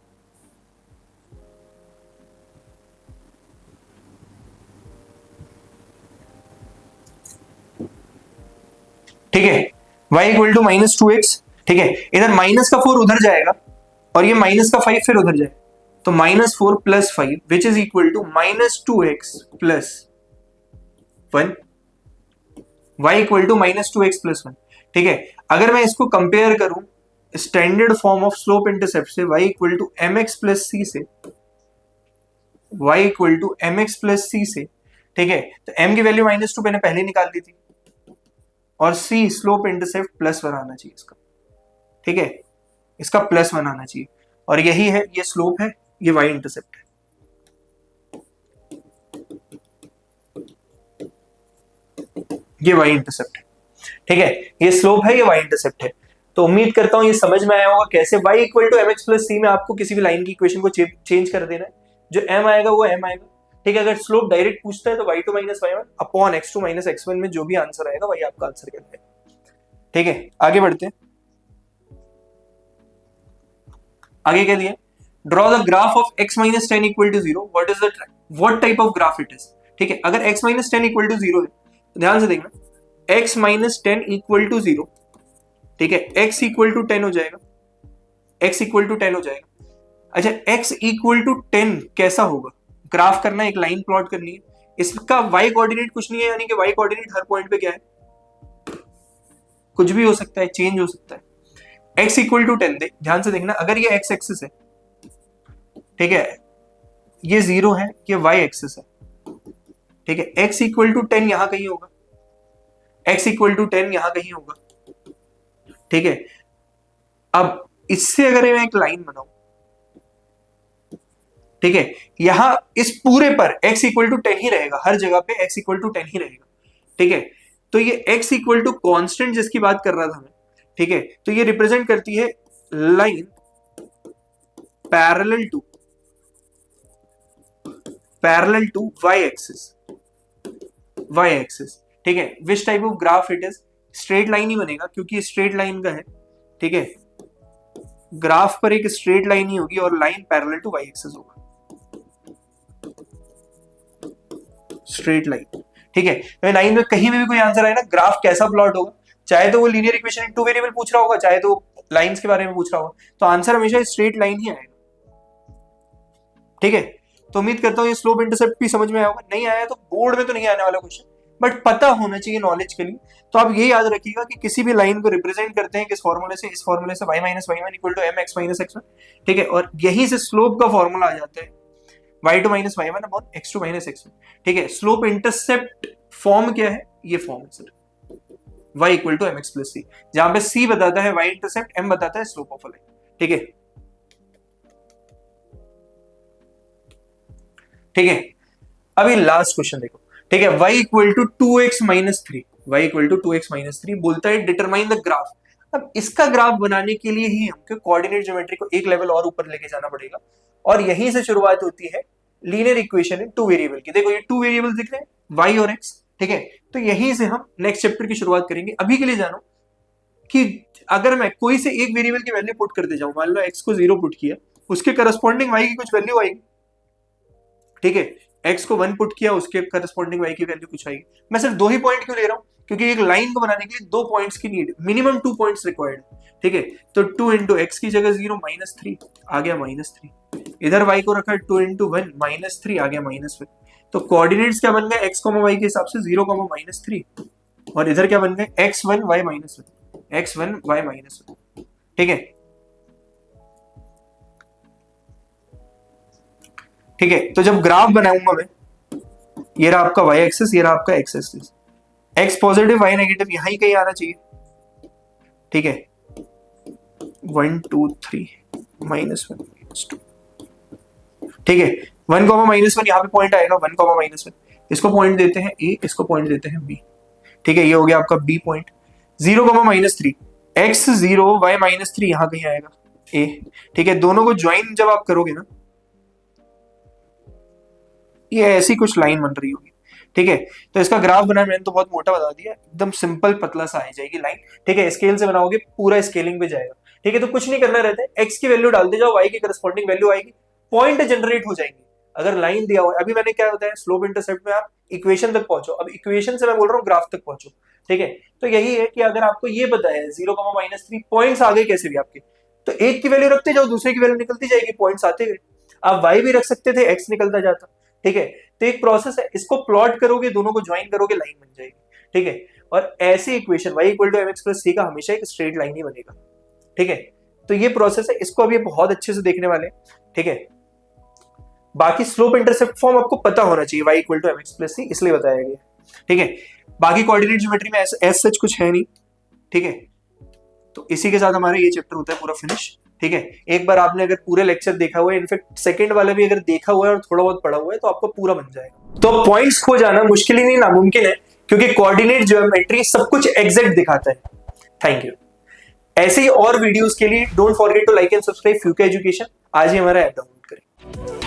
[SPEAKER 1] ठीक है, y इक्वल टू -2x। ठीक है, इधर माइनस का 4 उधर जाएगा और ये माइनस का 5 फिर उधर जाएगा, तो -4 plus 5 which is equal to -2x plus 1, y equal to -2x plus 1। ठीक है, अगर मैं इसको कंपेयर करूं standard form of slope intercept से, y equal to mx plus c से, y equal to mx plus c से। ठीक है, तो m की वैल्यू -2 मैंने पहले निकाल दी थी, और c स्लोप इंटरसेप्ट +1 आना चाहिए इसका। ठीक है, इसका +1 आना चाहिए, और यही है, ये स्लोप है, ये y इंटरसेप्ट है। ये y इंटरसेप्ट है। ठीक है, ये स्लोप है, ये y इंटरसेप्ट है। तो उम्मीद करता हूं ये समझ में आया होगा कैसे y equal to mx plus c में आपको किसी भी लाइन की इक्वेशन को चेंज कर देना है, जो m आएगा वो m आएगा। ठीक है, अगर स्लोप डायरेक्ट पूछता है तो y2 minus y1 upon x2 minus x1 में जो भी आंसर आएगा वही आपका आंसर कहते हैं। ठीक है, आगे बढ़ते हैं। आगे क्या दिया, draw the graph of x minus 10 equal to 0, what type of graph it is. ठीक है, अगर x माइनस 10 इक्वल टू 0 है तो ध्यान से देखना, x माइनस 10 इक्वल टू 0। ठीक है, x इक्वल टू 10 हो जाएगा, x इक्वल टू 10 हो जाएगा। अच्छा, x इक्वल टू 10 कैसा होगा, ग्राफ करना है, एक लाइन प्लॉट करनी है, इसका y कोऑर्डिनेट कुछ नहीं है, यानी कि y कोऑर्डिनेट हर पॉइंट पे क्या है, कुछ भी हो सकता है, चेंज हो सकता है। x इक्वल टू 10 ध्यान से देखना, अगर ये x एक्सिस है, ठीक है, ये 0 है, ये y एक्सिस है। ठीक है, x इक्वल टू 10 यहां कहीं होगा, x इक्वल टू 10 यहां कहीं होगा। ठीक है, अब इससे अगर मैं एक लाइन बनाऊं, ठीक है, यहां इस पूरे पर x इक्वल टू 10 ही रहेगा, हर जगह पे x इक्वल टू 10 ही रहेगा। ठीक है, तो ये x इक्वल टू कॉन्स्टेंट जिसकी बात कर रहा था मैं, ठीक है, तो ये रिप्रेजेंट करती है line parallel to y axis. ठीक है, which type of graph it is, straight line ही बनेगा क्योंकि स्ट्रेट लाइन का है। ठीक है, ग्राफ पर एक स्ट्रेट लाइन ही होगी और line parallel to y axis होगा, स्ट्रेट लाइन। ठीक है, तो लाइन में कहीं भी कोई आंसर आए ना, ग्राफ कैसा प्लॉट होगा, चाहे तो वो लीनियर इक्वेशन इन 2 वेरिएबल पूछ रहा होगा, चाहे तो लाइंस के बारे में पूछ रहा होगा, तो आंसर हमेशा स्ट्रेट लाइन ही आएगा। ठीक है, तो उम्मीद करता हूँ ये स्लोप इंटरसेप्ट भी समझ में आया होगा। नहीं आया तो बोर्ड में तो नहीं आने वाला क्वेश्चन, बट पता होना चाहिए नॉलेज के लिए। तो आप ये याद रखिएगा कि किसी भी लाइन को रिप्रेजेंट करते हैं किस फॉर्मूले से, इस फॉर्मूले से y minus Y one equal to M X minus X one, ठीक है। और यहीं से स्लोप का फॉर्मूला आ जाता है y two minus Y one upon X two minus X one, ठीक है। स्लोप इंटरसेप्ट फॉर्म क्या है, ये फॉर्म है sir, y equal to M x plus c, जहां पे c बताता है y इंटरसेप्ट, m बताता है स्लोप ऑफ अ लाइन, ठीक है। ठीक है, अभी लास्ट क्वेश्चन देखो, ठीक है। y equal to 2x minus three, y equal to 2x minus three बोलता है डिटरमाइन द ग्राफ। अब इसका ग्राफ बनाने के लिए ही हमको कोऑर्डिनेट ज्योमेट्री को एक लेवल और ऊपर लेके जाना पड़ेगा, और यहीं से शुरुआत होती है linear equation in two variable की। देखो ये टू वेरिएबल दिख रहे हैं y और x, ठीक है। तो यहीं से हम नेक्स्ट चैप्टर की शुरुआत करेंगे। अभी के लिए जानो कि अगर मैं कोई से एक वेरिएबल की वैल्यू पुट करते जाऊं, मान लो x को 0 पुट किया, उसके करस्पॉन्डिंग y की कुछ वैल्यू आएगी, ठीक है। x को 1 पुट किया, उसके करस्पॉन्डिंग y की वैल्यू कुछ आएगी। मैं सिर्फ 2 ही पॉइंट क्यों ले रहा हूं, क्योंकि एक लाइन को बनाने के लिए 2 पॉइंट्स की नीड, मिनिमम 2 पॉइंट्स रिक्वायर्ड, ठीक है। तो 2 इंटू एक्स की जगह 0 माइनस थ्री आ गया माइनस थ्री, इधर y को रखा 2 इंटू वन माइनस थ्री आ गया माइनस वन। तो कोऑर्डिनेट्स क्या बन गए, x y के हिसाब से 0 माइनस थ्री, और इधर क्या बन गए x1 y minus one, x1 y minus one, ठीक है। ठीक है, तो जब ग्राफ बनाऊंगा मैं, ये रहा आपका y एक्सिस, ये रहा आपका x axis, x positive y negative यहां ही कहीं आना चाहिए, ठीक है। 1 2 3 माइनस वन माइनस टू, ठीक है। 1 कॉमा माइनस वन यहाँ पे पॉइंट आएगा, 1 कॉमा माइनस वन, इसको पॉइंट देते हैं a, इसको पॉइंट देते हैं b, ठीक है। ये हो गया आपका b point. 0 comma minus three, x 0 y minus three यहाँ कहीं आएगा a, ठीक है। दोनों को ज्वाइन जब आप करोगे ना, ये ऐसी कुछ लाइन बन रही होगी, ठीक है। तो इसका ग्राफ बना, मैंने तो बहुत मोटा बता दिया, एकदम सिंपल पतला सा आ जाएगी लाइन, ठीक है। स्केल से बनाओगे पूरा स्केलिंग पे जाएगा, ठीक है। तो कुछ नहीं करना रहता है, x की वैल्यू डालते जाओ, y की करस्पॉन्डिंग वैल्यू आएगी, पॉइंट जनरेट हो जाएंगे। अगर लाइन दिया हुआ है, अभी मैंने क्या होता है स्लोप इंटरसेप्ट में आप इक्वेशन तक पहुंचो, अब इक्वेशन से मैं बोल रहा हूँ ग्राफ तक पहुंचो, ठीक है। तो यही है कि अगर आपको ये पता है 0 माइनस थ्री पॉइंट्स आ गए कैसे भी आपके, तो एक की वैल्यू रखते जाओ, दूसरे की वैल्यू निकलती जाएगी, पॉइंट्स आते गए। आप y भी रख सकते थे, x निकलता जाता, ठीक है। तो एक प्रोसेस है, इसको प्लॉट करोगे, दोनों को ज्वाइन करोगे, लाइन बन जाएगी, ठीक है। और ऐसी equation y equal to M x plus c का हमेशा एक स्ट्रेट लाइन ही बनेगा, ठीक है। तो ये प्रोसेस है, इसको अभी बहुत अच्छे से देखने वाले, ठीक है। बाकी स्लोप इंटरसेप्ट फॉर्म आपको पता होना चाहिए, y equal to M x plus c, इसलिए बताया गया, ठीक है। बाकी कोऑर्डिनेट ज्योमेट्री में एज सच कुछ है नहीं, ठीक है। तो इसी के साथ हमारा ये चैप्टर होता है पूरा फिनिश, ठीक है। एक बार आपने अगर पूरे लेक्चर देखा हुआ है, इनफैक्ट सेकंड वाला भी अगर देखा हुआ है और थोड़ा बहुत पढ़ा हुआ है, तो आपको पूरा बन जाएगा। तो पॉइंट्स खो जाना मुश्किल ही नहीं, नामुमकिन है, क्योंकि कोऑर्डिनेट ज्योमेट्री सब कुछ एग्जैक्ट दिखाता है। Thank you. ऐसे ही और वीडियोस के लिए don't forget to like and subscribe फ्यूके एजुकेशन। आज ही हमारा ऐप डाउनलोड करें।